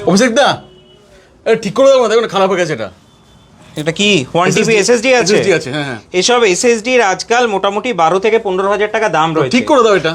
অভিষেক দা ঠিক করে দাও না, দেখো না খারাপ হয়ে গেছে এটা। এটা কি 1 TB SSD আছে? SSD আছে, হ্যাঁ হ্যাঁ। এসব SSD এর আজকাল মোটামুটি 12 থেকে 15,000 টাকা দাম রয়েছে। ঠিক করে দাও এটা।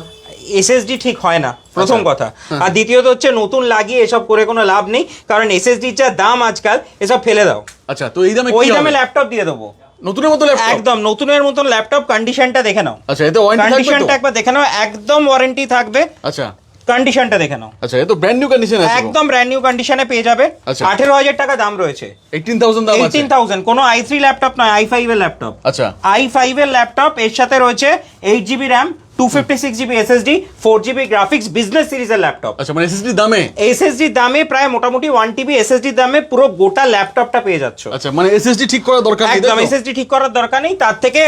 SSD ঠিক হয় না প্রথম কথা, আর দ্বিতীয়ত হচ্ছে নতুন লাগিয়ে এসব করে কোনো লাভ নেই, কারণ SSD যা দাম আজকাল এসব ফেলে দাও। আচ্ছা, তো এই দামে ওই দামে ল্যাপটপ দিয়ে দেবো, নতুনের মতো ল্যাপটপ, একদম নতুনের মতন ল্যাপটপ। কন্ডিশনটা দেখে নাও। আচ্ছা, এতে ওয়ারেন্টি থাকবে তো? কন্ডিশনটা একবার দেখে নাও, একদম ওয়ারেন্টি থাকবে। আচ্ছা, কন্ডিশনটা দেখে নাও। আচ্ছা, এ তো ব্র্যান্ড নিউ কন্ডিশন আছে, একদম ব্র্যান্ড নিউ কন্ডিশনে পেয়ে যাবে। আচ্ছা। 18,000 টাকা দাম রয়েছে। 18,000 দাম আছে? 18,000 কোনো i3 ল্যাপটপ নয়, i5 এর ল্যাপটপ। আচ্ছা, i5 এর ল্যাপটপ, এর সাথে রয়েছে 8GB RAM, 256GB SSD, 4GB graphics, business সিরিজের ল্যাপটপ। আচ্ছা, মানে এসএসডি দামে? এসএসডি দামে প্রায় মোটামুটি 1 TB SSD দামে পুরো গোটা ল্যাপটপটা পেয়ে যাচ্ছ। আচ্ছা, মানে এসএসডি ঠিক করার দরকার নেই? একদম এসএসডি ঠিক করার দরকার নেই, তার থেকে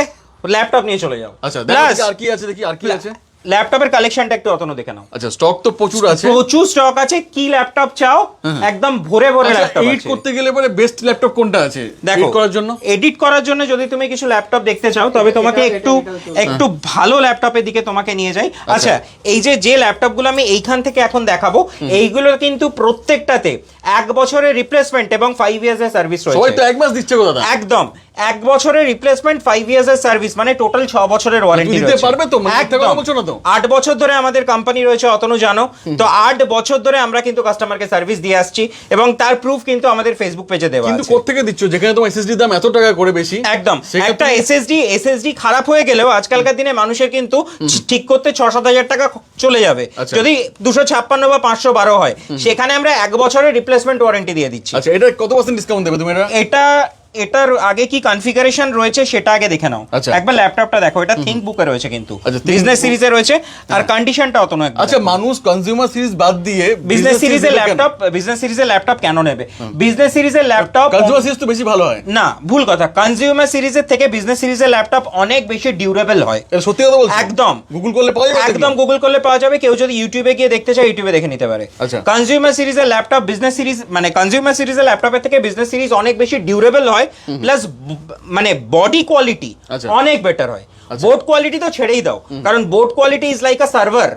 ল্যাপটপ নিয়ে চলে যাও। আচ্ছা, প্লাস আর কি আছে দেখি, আর কি আছে? ল্যাপটপের কালেকশনটা একটু অতনো দেখে নাও। আচ্ছা, স্টক তো প্রচুর আছে, প্রচুর স্টক আছে। কি ল্যাপটপ চাও, একদম ভরে ভরে ল্যাপটপ এডিট আছে। করতে গেলে পরে বেস্ট ল্যাপটপ কোনটা আছে দেখো, এডিট করার জন্য? এডিট করার জন্য যদি তুমি কিছু ল্যাপটপ দেখতে চাও, তবে তোমাকে একটু ভালো ল্যাপটপের দিকে তোমাকে নিয়ে যাই। আচ্ছা, এই যে ল্যাপটপগুলো আমি এইখান থেকে এখন দেখাবো, এইগুলো কিন্তু প্রত্যেকটাতে 1 বছরের রিপ্লেসমেন্ট এবং 5 ইয়ার্স এর সার্ভিস রয়েছে। সবাই তো 1 মাস দিচ্ছে গো দাদা। একদম 1 বছরের রিপ্লেসমেন্ট, 5 ইয়ার্স এর সার্ভিস, মানে টোটাল 6 বছরের ওয়ারেন্টি দিতে রয়েছে। পারবে তো? মানে একটা কথা বলছো না তো? 8 বছর ধরে আমাদের কোম্পানি রয়েছে, অতনু জানো তো। 8 বছর ধরে আমরা কিন্তু কাস্টমারকে সার্ভিস দিয়ে আসছি, এবং তার প্রুফ কিন্তু আমাদের ফেসবুক পেজে দেওয়া আছে। কিন্তু কোত্থেকে দিচ্ছ যেখানে তোমার এসএসডি দাম এত টাকা করে বেশি? একদম, একটা এসএসডি খারাপ হয়ে গেলেও আজকালকার দিনে মানুষের কিন্তু ঠিক করতে 6-7 হাজার টাকা চলে যাবে যদি 256 বা 512 হয়। সেখানে আমরা 1 বছরের রিপ্লেসমেন্ট ওয়ারেন্টি দিয়ে দিচ্ছি। আচ্ছা, এটা কত % ডিসকাউন্ট দেবে তুমি? এটার আগে কি কনফিগারেশন রয়েছে সেটা আগে দেখে নাও। আচ্ছা, একবার ল্যাপটপটা দেখো, এটা থিংক বুকে রয়েছে, কিন্তু বিজনেস সিরিজে রয়েছে, আর কন্ডিশনটা অত নয়। আচ্ছা, মানুষ কনজিউমার সিরিজ বাদ দিয়ে বিজনেস সিরিজের ল্যাপটপ কেন নেবে? বিজনেস সিরিজের ল্যাপটপ, কনজিউমার সিরিজ তো বেশি ভালো হয় না, ভুল কথা। কনজিউমার সিরিজের থেকে বিজনেস সিরিজের ল্যাপটপ অনেক বেশি ডিউরেবল হয়। এটা সত্যি কথা বলছো? একদম, গুগল করলে পাওয়া যাবে? একদম গুগল করলে পাওয়া যাবে। কেউ যদি ইউটিউবে গিয়ে দেখতে চায়, ইউটিউবে দেখে নিতে পারে। আচ্ছা, কনজিউমার সিরিজের ল্যাপটপ বিজনেস সিরিজ, মানে কনজিউমার সিরিজের ল্যাপটপের থেকে বিজনেস সিরিজ অনেক বেশি ডিউরেবল হয়, প্লাস মানে বডি কোয়ালিটি অনেক বেটার হয়। বোর্ড কোয়ালিটি তো ছেড়েই দাও, কারণ board quality is like a server.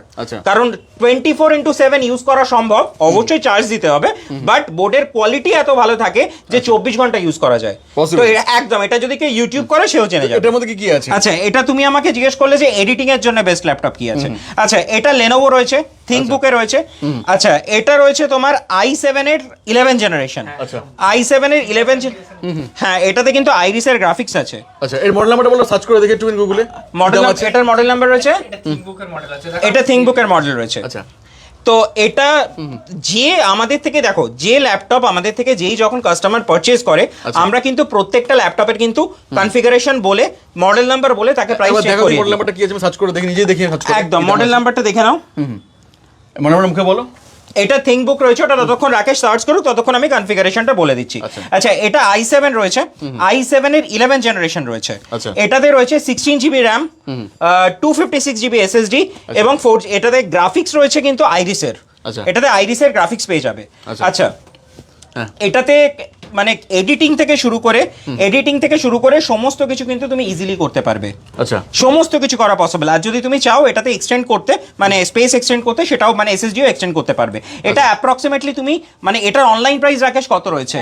কারণ 24/7 ইউজ করা সম্ভব, অবশ্যই চার্জ দিতে হবে, বাট বোর্ডের কোয়ালিটি এত ভালো থাকে যে 24 ঘন্টা ইউজ করা যায়। তো একদম, এটা যদি কেউ ইউটিউব করে সেও জেনে যাবে। এটার মধ্যে কি আছে? আচ্ছা, এটা তুমি আমাকে জিজ্ঞেস করলে যে এডিটিং এর জন্য বেস্ট ল্যাপটপ কি আছে। আচ্ছা, এটা লেনোভো রয়েছে, থিংকবুকে রয়েছে। আচ্ছা, এটা রয়েছে তোমার i7 এর 11 জেনারেশন। আচ্ছা, i7 এর 11, হ্যাঁ, এটাতে কিন্তু আইরিস এর গ্রাফিক্স আছে। আচ্ছা, এর মডেল নাম্বারটা বলো, সার্চ করে দেখে একটু গুগলে। এটার মডেল নাম্বার রয়েছে, এটা থিংকবুকের মডেল রয়েছে। আচ্ছা, তো এটা যে আমাদের থেকে দেখো, যে ল্যাপটপ আমাদের থেকে যেই যখন কাস্টমার পারচেজ করে, আমরা কিন্তু প্রত্যেকটা ল্যাপটপের কিন্তু কনফিগারেশন বলে, মডেল নাম্বার বলে তাকে প্রাইস চেক করি। মডেল নাম্বারটা কি আছে আমি সার্চ করে দেখি, নিজেই দেখি সার্চ করে। একদম, মডেল নাম্বারটা দেখে নাও। মডেল নাম্বার মুখে বলো। এটা থিংকবুক রয়েছে, ওটা ততক্ষণ রাকেশ সার্চ করুক, ততক্ষণ আমি কনফিগারেশনটা বলে দিচ্ছি। আচ্ছা, এটা i7 রয়েছে, i7 এর 11 জেনারেশন রয়েছে। এটাতে রয়েছে 16GB RAM, 256GB SSD, এবং এটাতে গ্রাফিক্স রয়েছে কিন্তু আইরিসের। এটাতে আইরিসের গ্রাফিক্স পেয়ে যাবে। আচ্ছা, এটাতে মানে এডিটিং থেকে শুরু করে সমস্ত কিছু কিন্তু তুমি ইজিলি করতে পারবে। আচ্ছা, সমস্ত কিছু করা পসিবল। আর যদি তুমি চাও এটাতে এক্সটেন্ড করতে, মানে স্পেস এক্সটেন্ড করতে, সেটাও মানে এসএসডিও এক্সটেন্ড করতে পারবে। এটা অ্যাপ্রক্সিমেটলি তুমি, মানে এটার অনলাইন প্রাইস রাকেশ কত রয়েছে?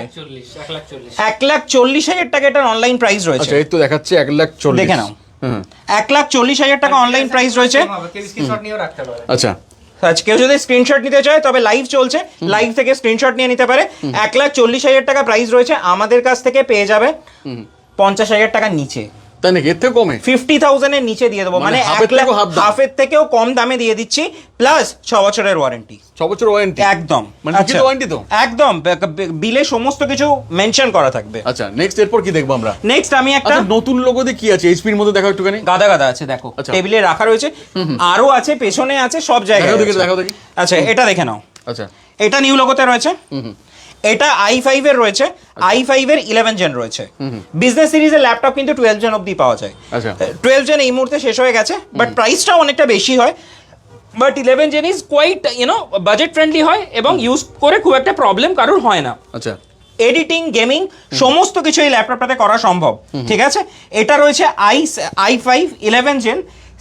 1,40,000 টাকা এটার অনলাইন প্রাইস রয়েছে। এই তো দেখাচ্ছে 1,40,000, দেখে নাও। 1,40,000 টাকা অনলাইন প্রাইস রয়েছে। আচ্ছা, আচ্ছা, কেউ যদি স্ক্রিনশট নিতে চায়, তবে লাইভ চলছে, লাইভ থেকে স্ক্রিনশট নিয়ে নিতে পারে। 1,40,000 টাকা প্রাইস রয়েছে, আমাদের কাছ থেকে পেয়ে যাবে 50,000 টাকার নিচে। তাই নাকি? এর থেকে কমে 50,000 এর নিচে দিয়ে দেবো, মানে হাফের থেকেও কম দামে দিয়ে দিচ্ছি, প্লাস 6 বছরের ওয়ারেন্টি। 6 বছর ওয়ারেন্টি? একদম, মানে কি ওয়ারেন্টি তো? একদম, বিলে সমস্ত কিছু মেনশন করা থাকবে। আচ্ছা, নেক্সট এরপর কি দেখবো আমরা? নেক্সট আমি একটা নতুন লোগো দিয়ে কি আছে এইচপি এর মধ্যে দেখাও একটুখানি। গাদা আছে, দেখো টেবিলে রাখা রয়েছে, আরো আছে, পেছনে আছে, সব জায়গায় দেখাও দেখি। আচ্ছা, এটা দেখে নাও। আচ্ছা, এটা নিউ লোগোতে রয়েছে। এটা i5 এর রয়েছে, i5 এর 11 জেন রয়েছে। বিজনেস সিরিজের ল্যাপটপ কিন্তু 12 জেন অবধি পাওয়া যায়। 12 জেন এই মুহূর্তে শেষ হয়ে গেছে, বাট প্রাইসটাও অনেকটা বেশি হয়। But 11 gen is quite budget friendly হয়, এবং ইউজ করে খুব একটা প্রবলেম কারোর হয় না। আচ্ছা, এডিটিং, গেমিং সমস্ত কিছু এই ল্যাপটপটাতে করা সম্ভব। ঠিক আছে, এটা রয়েছে i5 11 জেন,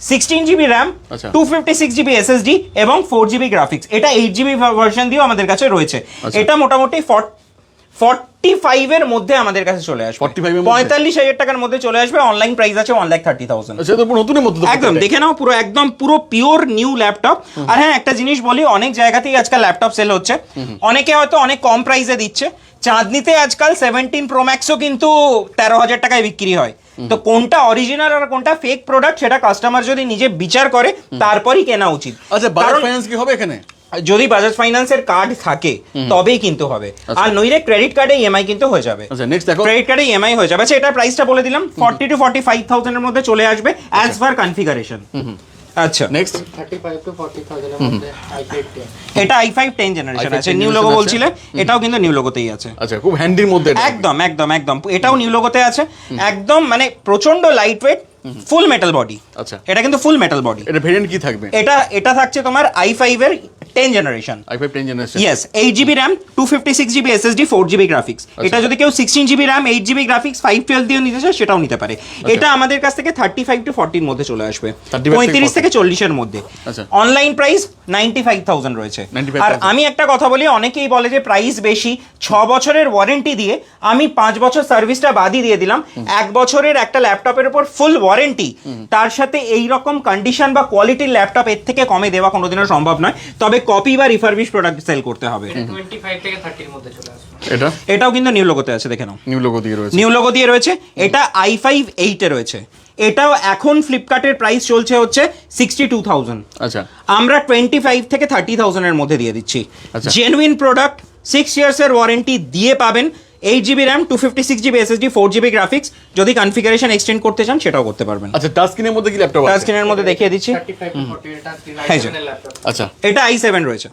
16 GB র্যাম, আচ্ছা। 256 GB SSD এবং 4 GB গ্রাফিক্স। এটা 8 GB ভার্সন দিয়েও আমাদের কাছে রয়েছে। আচ্ছা। এটা মোটামুটি 45 এর মধ্যে আমাদের কাছে চলে আসবে। 45 এর মধ্যে? 45,000 টাকার মধ্যে চলে আসবে। অনলাইন প্রাইস আছে 1,30,000। আচ্ছা তো পুরো নতুনের মতো তো একদম দেখে নাও, পুরো একদম পুরো পিওর নিউ ল্যাপটপ। আর হ্যাঁ, একটা জিনিস বলি, অনেক জায়গাতেই আজকাল ল্যাপটপ সেল হচ্ছে, অনেকে হয়তো অনেক কম প্রাইসে দিচ্ছে। চাঁদনিতে আজকাল 17 Pro Maxও কিন্তু 13,000 টাকায় বিক্রি হয়। তো কোনটা অরিজিনাল আর কোনটা ফেক প্রোডাক্ট সেটা কাস্টমার যদি নিজে বিচার করে তারপরই কেনা উচিত। আচ্ছা বাজাজ কারণ ফাইন্যান্স কি হবে এখানে? যদি বাজাজ ফাইন্যান্সের কার্ড থাকে তবেই কিন্তু হবে, আর নইলে ক্রেডিট কার্ডে ইএমআই কিন্তু হয়ে যাবে। আচ্ছা নেক্সট দেখো। ক্রেডিট কার্ডে ইএমআই হয়ে যাবে। আচ্ছা, এটার প্রাইসটা বলে দিলাম, 40 to 45,000 এর মধ্যে চলে আসবে অ্যাজ পার কনফিগারেশন। আচ্ছা, নেক্সট 35 to 40,000 এর মধ্যে i5 10 এটা i5 10 জেনারেশন i5 আছে, 10 নিউ লোগো generation বলছিলে, এটাও কিন্তু নিউ লোগোতেই আছে। আচ্ছা খুব হ্যান্ডির মধ্যে এটা। একদম একদম একদম, এটাও নিউ লোগোতে আছে। একদম মানে প্রচন্ড লাইট ওয়েট, ফুল মেটাল বডি। আচ্ছা এটা কিন্তু ফুল মেটাল বডি। এটা ভেরিয়েন্ট কি থাকবে? এটা থাকছে তোমার i5 এর 10 generation. i5 10 generation. Yes, 8 GB RAM, 256 GB SSD, 4 GB graphics. এটা যদি কেউ 16 GB RAM, 8 GB গ্রাফিক্স, 512 দিয়ে নিতে চায় সেটাও নিতে পারে। এটা আমাদের কাছ থেকে 35 to 40 এর মধ্যে চলে আসবে, 35 থেকে 40 এর মধ্যে। আচ্ছা। অনলাইন প্রাইস 95,000 রয়েছে। 95,000 আর আমি একটা কথা বলি, অনেকেই বলে যে প্রাইস বেশি, 6 বছরের ওয়ারেন্টি দিয়ে আমি 5 বছর সার্ভিসটা বাদই দিয়ে দিলাম। 1 বছরের একটা ল্যাপটপের উপর ফুল ওয়ারেন্টি, তার সাথে এই রকম কন্ডিশন বা কোয়ালিটির ল্যাপটপ এর থেকে কমে দেওয়া কোনোদিনও সম্ভব নয়। তবে কপি বা রিফারবিশ প্রোডাক্ট সেল করতে হবে। 25 থেকে 30 এর মধ্যে চলে আসবে। এটা এটাও কিন্তু নিউ লোগোতে আছে, দেখে নাও, নিউ লোগো দিয়ে রয়েছে। নিউ লোগো দিয়ে রয়েছে। এটা i5 8 এ রয়েছে। এটাও এখন ফ্লিপকার্টের প্রাইস চলছে হচ্ছে 62,000। আচ্ছা আমরা 25 থেকে 30,000 এর মধ্যে দিয়ে দিচ্ছি। আচ্ছা। জেনুইন প্রোডাক্ট, 6 ইয়ার্সের ওয়ারেন্টি দিয়ে পাবেন। 8 GB RAM, 256 GB SSD, 4 GB graphics. যদি কনফিগারেশন এক্সটেন্ড করতে চান সেটাও করতে পারবেন। আচ্ছা টাচ স্ক্রিনের মধ্যে কি ল্যাপটপ টাচ আছে? স্ক্রিনের মধ্যে দেখিয়ে দিচ্ছি। 35 to 40 এটা হ্যাঁ, i7 এর ল্যাপটপ। আচ্ছা এটা i7 রয়েছে।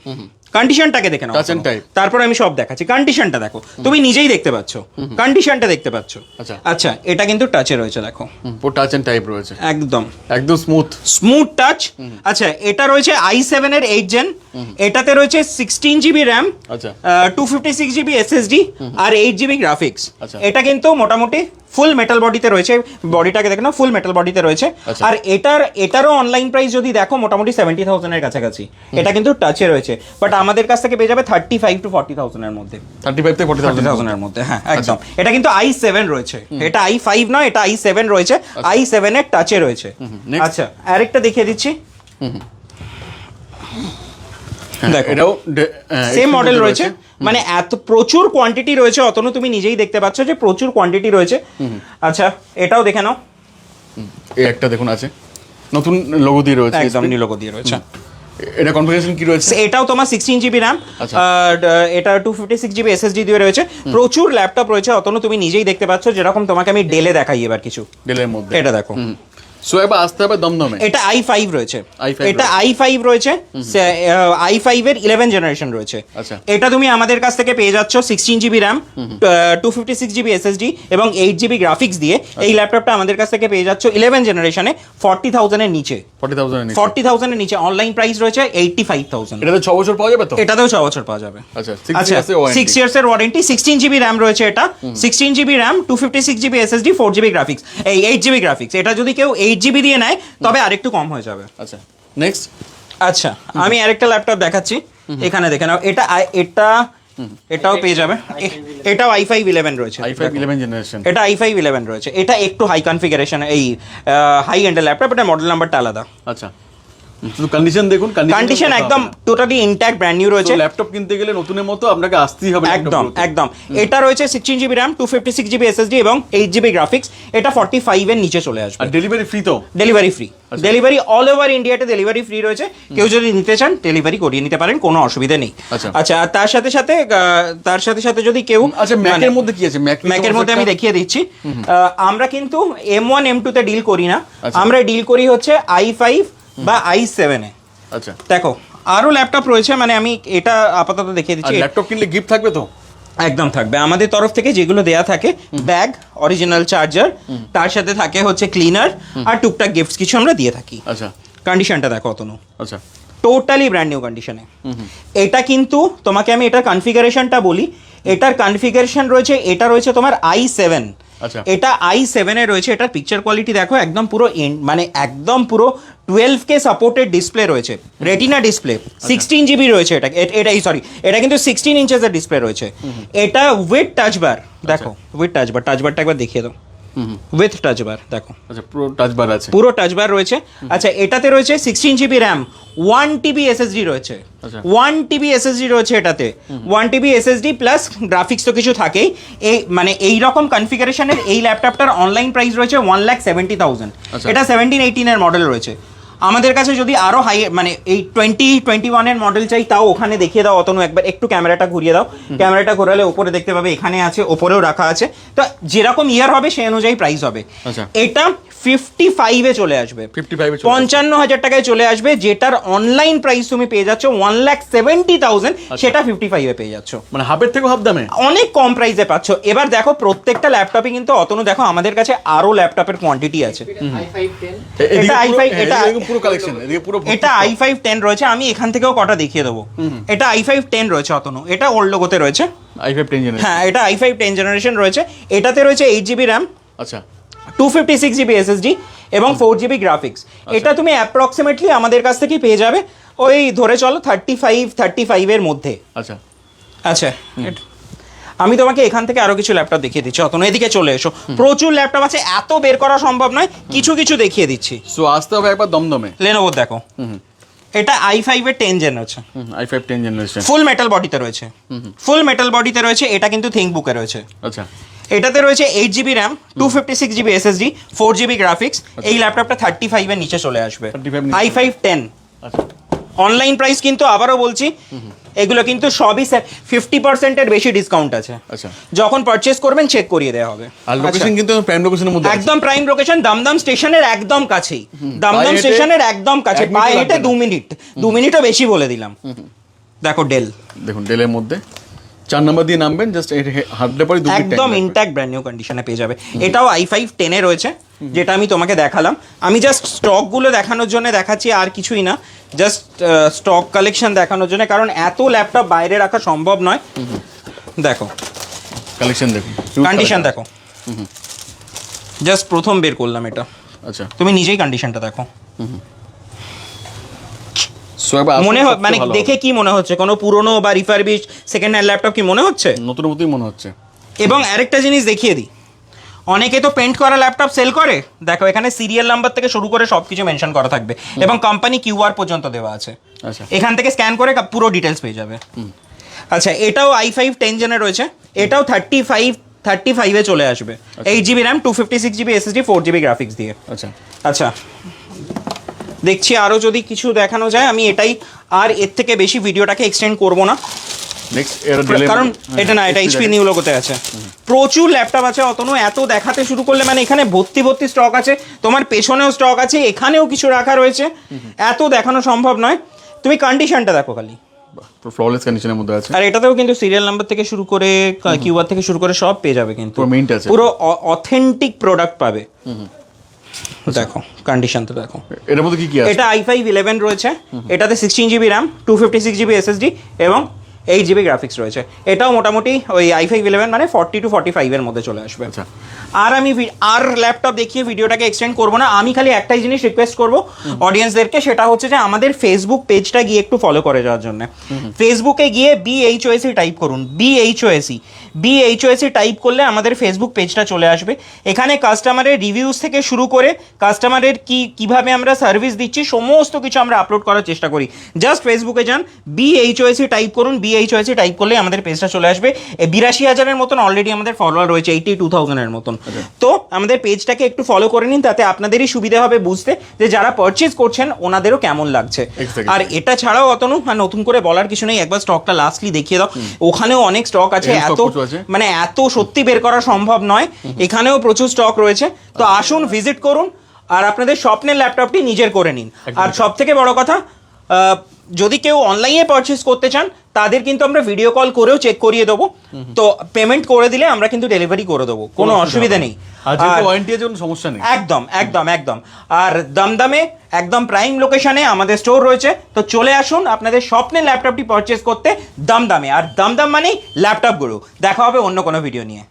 কন্ডিশনটাকে দেখে নাও, Touch and type। তারপর আমি সব দেখাচ্ছি। কন্ডিশনটা দেখো, তুমি নিজেই দেখতে পাচ্ছ, কন্ডিশনটা দেখতে পাচ্ছ। আচ্ছা। আচ্ছা, এটা কিন্তু টাচে রয়েছে, দেখো পুরো টাচ এন্ড টাইপ রয়েছে, একদম একদম স্মুথ। Smooth touch. আচ্ছা, এটা রয়েছে i7 এর 8 জেন। এটাতে রয়েছে 16 GB RAM, আচ্ছা 256 GB SSD আর 8 GB গ্রাফিক্স। আচ্ছা। এটা কিন্তু মোটামুটি ফুল মেটাল বডিতে রয়েছে। বডিটাকে দেখো না, ফুল মেটাল বডিতে রয়েছে। আচ্ছা। আর এটারও অনলাইন প্রাইস যদি দেখো মোটামুটি 70,000 এর কাছাকাছি। এটা কিন্তু টাচে রয়েছে, বাট আমাদের কাছ থেকে পেয়ে যাবে 35 to 40,000 এর মধ্যে। 35 থেকে 40,000 এর মধ্যে, হ্যাঁ একদম। এটা কিন্তু i7 রয়েছে, এটা i5 নয়, এটা i7 রয়েছে। i7 এর টাচে রয়েছে। Next। আচ্ছা, আরেকটা দেখিয়ে দিচ্ছি। দেখো, এটাও সেম মডেল রয়েছে, মানে এত প্রচুর কোয়ান্টিটি রয়েছে। অতনু তুমি নিজেই দেখতে পাচ্ছ যে প্রচুর কোয়ান্টিটি রয়েছে। আচ্ছা, এটাও দেখে নাও, এই একটা দেখুন আছে, নতুন লোগো দিয়ে রয়েছে, একদম নিউ লোগো দিয়ে রয়েছে। এটা কনফিগারেশন কি রয়েছে? এটাও তোমার 16 GB RAM, আচ্ছা। আর এটা 256 GB SSD দিয়ে রয়েছে। প্রচুর ল্যাপটপ রয়েছে, অতনু তুমি নিজেই দেখতে পাচ্ছ। যেরকম তোমাকে আমি ডেলে দেখাই এবার কিছু, ডেলের মধ্যে এটা দেখো। সো এবার আসতে হবে দমদমে। এটা i5 রয়েছে, i5 এটা i5 রয়েছে। i5 এর 11 জেনারেশন রয়েছে। আচ্ছা। এটা তুমি আমাদের কাছ থেকে পেয়ে যাচ্ছ 16 GB RAM, 256 GB SSD এবং 8 GB গ্রাফিক্স দিয়ে। এই ল্যাপটপটা আমাদের কাছ থেকে পেয়ে যাচ্ছ 11 জেনারেশনে 40,000 এর নিচে। 40,000 এর নিচে। 40,000 এর নিচে অনলাইন প্রাইস রয়েছে 85,000। এটাতে 6 বছর পাওয়া যাবে তো? এটাতেও 6 বছর পাওয়া যাবে। আচ্ছা আচ্ছা, 6 ইয়ার্স এর ওয়ারেন্টি। 16 GB RAM রয়েছে এটা, 16 GB RAM, 256 GB SSD, 4 GB graphics, এই 8 GB গ্রাফিক্স। এটা যদি কেউ 8 GB দিয়ে নেয় তবে আরেকটু কম হয়ে যাবে। আচ্ছা নেক্সট। আচ্ছা, আমি আরেকটা ল্যাপটপ দেখাচ্ছি, এখানে দেখে নাও। এটাও পেয়ে যাবে। এটাও i5 11 রয়েছে, i5 11 জেনারেশন। এটা i5 11 রয়েছে। এটা একটু হাই কনফিগারেশন, এই হাই এন্ডের ল্যাপটপ। এটা মডেল নাম্বারটা আলাদা। আচ্ছা, শুধু কন্ডিশন দেখুন, কন্ডিশন একদম টোটালি ইনট্যাক্ট, ব্র্যান্ড নিউ রয়েছে। ল্যাপটপ কিনতে গেলে নতুনের মতো আপনাকে আসতেই হবে। একদম একদম। এটা রয়েছে 16 GB RAM, 256 GB SSD এবং 8 GB গ্রাফিক্স। এটা 45 এর নিচে চলে আসবে। আর ডেলিভারি ফ্রি তো? Delivery free, delivery all over ইন্ডিয়াতে ডেলিভারি ফ্রি রয়েছে। কেউ যদি নিতে চান ডেলিভারি করিয়ে নিতে পারেন, কোনো অসুবিধা নেই। আচ্ছা, আর তার সাথে সাথে যদি কেউ, আচ্ছা ম্যাকের মধ্যে কি আছে? ম্যাকের মধ্যে আমি দেখিয়ে দিচ্ছি। আমরা কিন্তু M1 M2 তে ডিল করি না, আমরা ডিল করি হচ্ছে i5 বা i7 এ। আচ্ছা দেখো, আরো ল্যাপটপ রয়েছে, মানে আমি এটা আপাতত দেখিয়ে আর দিচ্ছি। ল্যাপটপ কিনলে গিফট থাকবে তো? একদম থাকবে। আমাদের তরফ থেকে যেগুলো দেয়া থাকে, ব্যাগ, অরিজিনাল চার্জার, তার সাথে থাকে হচ্ছে ক্লিনার আর টুকটাক গিফটস কিছু আমরা দিয়ে থাকি। আচ্ছা কন্ডিশনটা দেখো অতনু, আচ্ছা টোটালি ব্র্যান্ড নিউ কন্ডিশনে। এটা কিন্তু তোমাকে আমি এটার কনফিগারেশনটা বলি। এটার কনফিগারেশন রয়েছে, এটা রয়েছে তোমার i7 আচ্ছা। এটা i7 এ রয়েছে, এটার পিকচার কোয়ালিটি দেখো একদম পুরো মানে একদম পুরো 12K সাপোর্টেড ডিসপ্লে রয়েছে, রেটিনা ডিসপ্লে, 16 জিবি রয়েছে এটা, এটাই সরি এটা কিন্তু 16 ইঞ্চেসের ডিসপ্লে রয়েছে। এটা উইথ টাচ বার, দেখো উইথ টাচ বার, টাচ বারটা একবার দেখিয়ে দাও, উইথ টাচ বার দেখো, আচ্ছা পুরো টাচ বার আছে, পুরো টাচ বার রয়েছে। আচ্ছা এটাতে রয়েছে 16 জিবি র্যাম, 1 টিবি এসএসডি রয়েছে, আচ্ছা। 1 টিবি এসএসডি রয়েছে এটাতে, 1 টিবি এসএসডি প্লাস গ্রাফিক্স তো কিছু থাকেই। এই মানে এই রকম কনফিগারেশনের এই ল্যাপটপটার অনলাইন প্রাইস রয়েছে 1,70,000, আচ্ছা। এটা 17-18 এর মডেল রয়েছে। আমাদের কাছে যদি আরো হাই মানে এই 20-21 এর মডেল চাই, তাও ওখানে দেখিয়ে দাও অতনু, একবার একটু ক্যামেরাটা ঘুরিয়ে দাও, ক্যামেরাটা ঘোরালে উপরে দেখতে পাবে এখানে আছে, ওপরেও রাখা আছে। তো যেরকম ইয়ার হবে সেই অনুযায়ী প্রাইস হবে। আচ্ছা। এটা 55 এ চলে আসবে, 55 এ চলে আসবে। 55,000 টাকায় চলে আসবে, যেটার অনলাইন প্রাইস তুমি পেয়ে যাচ্ছ 1,70,000, সেটা 55 এ পেয়ে যাচ্ছ, মানে হাফের থেকেও হাফ দামে। অনেক কম প্রাইসে পাচ্ছ। এবার দেখো প্রত্যেকটা ল্যাপটপে কিন্তু অতনু দেখো আমাদের কাছে আরো ল্যাপটপের কোয়ান্টিটি আছে। i5 10 এদিকে এটা পুরো- i5 এটা এদিকে পুরো কালেকশন, এদিকে পুরো এটা i5 10 রয়েছে, আমি এখান থেকেও কটা দেখিয়ে দেবো। এটা i5 10 রয়েছে অতনু, এটা ওল্ড লোগোতে রয়েছে, i5 10 জেনারেশন। হ্যাঁ এটা i5 10 জেনারেশন রয়েছে। এটাতে রয়েছে 8 জিবি র্যাম, আচ্ছা 256 জিবি এসএসডি এবং 4 জিবি গ্রাফিক্স। এটা তুমি অ্যাপ্রক্সিমেটলি আমাদের কাছ থেকে পেয়ে যাবে ওই ধরে চলো 35 এর মধ্যে। আচ্ছা আচ্ছা আমি তোমাকে এখান থেকে আরো কিছু ল্যাপটপ দেখিয়ে দিচ্ছি অতনু, এদিকে চলে এসো, প্রচুর ল্যাপটপ আছে, এত বের করা সম্ভব নয়, কিছু কিছু দেখিয়ে দিচ্ছি। সো আসতে হবে একবার দমদমে। লেনোভো দেখো, এটা i5 এর 10 জেন আছে, i5 10 জেনারেশন। ফুল মেটাল বডিতে রয়েছে, ফুল মেটাল বডিতে রয়েছে, এটা কিন্তু থিঙ্কবুকে রয়েছে। আচ্ছা এটাতে রয়েছে 8 GB RAM, 256 GB SSD, 4 GB graphics. এই ল্যাপটপটা 35 এর নিচে চলে আসবে, 35 নিচে। i5 10। আচ্ছা অনলাইন প্রাইস কিন্তু আবারও বলছি, এগুলো কিন্তু সবই 50% এর বেশি ডিসকাউন্ট আছে। আচ্ছা যখন পারচেজ করবেন চেক করিয়ে দেওয়া হবে। আর লোকেশন কিন্তু প্রাইম লোকেশনের মধ্যে আছে। একদম প্রাইম লোকেশন, দমদম স্টেশনের একদম কাছেই, দমদম পায়ে হেঁটে স্টেশনের একদম কাছে, 1 মিনিটও পায়ে হেঁটে লাগবে 2 মিনিট, 2 মিনিটও বেশি বলে দিলাম। দেখো ডেল, দেখুন ডেলের মধ্যে 4 নম্বর দিয়ে নামবেন, জাস্ট হাঁটলে পরে 2 মিনিট একদম ইনট্যাক্ট ব্র্যান্ড নিউ কন্ডিশনে পেয়ে যাবে। এটাও i5 10 এ রয়েছে, যেটা আমি তোমাকে দেখালাম। আমি জাস্ট স্টকগুলো দেখানোর জন্য দেখাচ্ছি, আর কিছুই না, জাস্ট স্টক কালেকশন দেখানোর জন্য, কারণ এত ল্যাপটপ বাইরে রাখা সম্ভব নয়। দেখো কালেকশন দেখুন, কন্ডিশন দেখো, জাস্ট প্রথম বের করলাম এটা, আচ্ছা তুমি নিজেই কন্ডিশনটা দেখো। সো একবার মনে মানে দেখে কি মনে হচ্ছে, কোনো পুরনো বা রিফারবিশ সেকেন্ড হ্যান্ড ল্যাপটপ কি মনে হচ্ছে? নতুন মতোই মনে হচ্ছে। এবং আরেকটা জিনিস দেখিয়ে দিই, অনেকে তো পেন্ট করা ল্যাপটপ সেল করে, দেখো এখানে সিরিয়াল নাম্বার থেকে শুরু করে সবকিছু মেনশন করা থাকবে, এবং কোম্পানি কিউআর পর্যন্ত দেওয়া আছে, আচ্ছা এখান থেকে স্ক্যান করে পুরো ডিটেলস পেয়ে যাবে। আচ্ছা এটাও i5 10 জেনে রয়েছে, এটাও 35 এ চলে আসবে, 8 GB RAM, 256 GB SSD, 4 GB graphics দিয়ে। আচ্ছা আচ্ছা দেখছি আরও যদি কিছু দেখানো যায়, আমি এটাই আর এর থেকে বেশি ভিডিওটাকে এক্সটেন্ড করব না, নেক্সট এর ডেলে, কারণ এটা না, এটা এইচপি নিউ লোগোতে আছে। প্রচুর ল্যাপটপ আছে অতনু, এত দেখাতে শুরু করলে মানে এখানে ভর্তি ভর্তি স্টক আছে, তোমার পেছনেও স্টক আছে, এখানেও কিছু রাখা রয়েছে, এত দেখানো সম্ভব নয়। তুমি কন্ডিশনটা দেখো খালি, ফ্ললেস কন্ডিশনের মধ্যে আছে। আর এটাতেও কিন্তু সিরিয়াল নাম্বার থেকে শুরু করে কিউআর থেকে শুরু করে সব পেয়ে যাবে, কিন্তু পুরো মিন্ট আছে, পুরো অথেন্টিক প্রোডাক্ট পাবে। দেখো কন্ডিশনটা দেখো, এর মধ্যে কি কি আছে? এটা i5 11 রয়েছে, এটাতে 16 জিবি র্যাম, 256 জিবি এসএসডি এবং 8 জিবি গ্রাফিক্স রয়েছে। এটাও মোটামুটি ওই i5 11 মানে 40 to 45 এর মধ্যে চলে আসবে। আচ্ছা আর আমি আর ল্যাপটপ দেখিয়ে ভিডিওটাকে এক্সটেন্ড করবো না, আমি খালি একটাই জিনিস রিকোয়েস্ট করবো অডিয়েন্সদেরকে, সেটা হচ্ছে যে আমাদের ফেসবুক পেজটা গিয়ে একটু ফলো করে যাওয়ার জন্য। ফেসবুকে গিয়ে BHOSE টাইপ করুন, BHOSE টাইপ করলে আমাদের ফেসবুক পেজটা চলে আসবে। এখানে কাস্টমারের রিভিউজ থেকে শুরু করে কাস্টমারের কিভাবে আমরা সার্ভিস দিচ্ছি সমস্ত কিছু আমরা আপলোড করার চেষ্টা করি। জাস্ট ফেসবুকে যান, BHOSE টাইপ করুন, BHOSE টাইপ করলে আমাদের পেজটা চলে আসবে। 82,000-এর মতন অলরেডি আমাদের ফলোয়ার রয়েছে, 82,000-এর মতন। তো আমাদের পেজটাকে একটু ফলো করে নিন, তাতে আপনাদেরই সুবিধা হবে বুঝতে যে যারা পারচেজ করছেন ওনাদেরও কেমন লাগছে। আর এটা ছাড়াও অতনু আর নতুন করে বলার কিছু নেই, একবার স্টকটা লাস্টলি দেখিয়ে দাও, ওখানেও অনেক স্টক আছে, এত মানে এত সত্যি বের করা সম্ভব নয়, এখানেও প্রচুর স্টক রয়েছে। তো আসুন ভিজিট করুন আর আপনাদের স্বপ্নের ল্যাপটপটি নিজের করে নিন। আর সব থেকে বড় কথা, যদি কেউ অনলাইনে পারচেস করতে চান তাদের কিন্তু আমরা ভিডিও কল করেও চেক করিয়ে দেবো, তো পেমেন্ট করে দিলে আমরা কিন্তু ডেলিভারি করে দেবো, কোনো অসুবিধা নেই। আর যেহেতু ওয়ারেন্টি আছে কোনো সমস্যা নেই, একদম একদম একদম। আর দমদমে একদম প্রাইম লোকেশনে আমাদের স্টোর রয়েছে, তো চলে আসুন আপনাদের স্বপ্নের ল্যাপটপটি পারচেস করতে দমদমে। আর দমদম মানেই ল্যাপটপ গুরু। দেখা হবে অন্য কোনো ভিডিও নিয়ে।